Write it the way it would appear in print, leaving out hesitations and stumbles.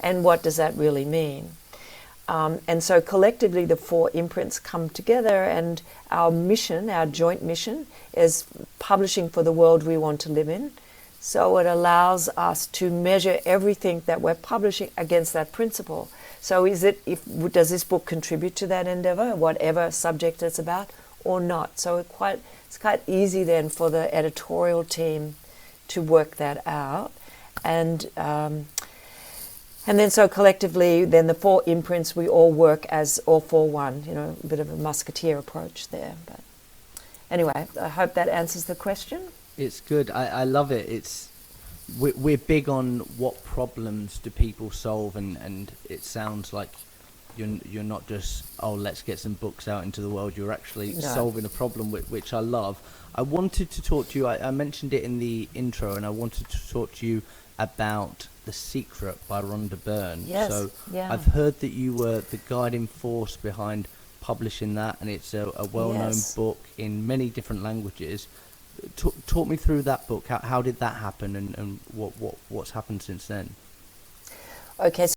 and what does that really mean? And so collectively the four imprints come together, and our mission, our joint mission, is publishing for the world we want to live in. So it allows us to measure everything that we're publishing against that principle. So does this book contribute to that endeavor, whatever subject it's about, or not? So it's quite easy then for the editorial team to work that out. And then so collectively, then the four imprints, we all work as all for one, a bit of a musketeer approach there. But anyway, I hope that answers the question. It's good. I love it. We're big on what problems do people solve, and it sounds like you're not just, let's get some books out into the world. You're actually solving a problem, which I love. I wanted to talk to you, I mentioned it in the intro, and I wanted to talk to you about The Secret by Rhonda Byrne. Yes, so yeah. I've heard that you were the guiding force behind publishing that, and it's a well-known book in many different languages. Talk me through that book. How did that happen, and what's happened since then? Okay.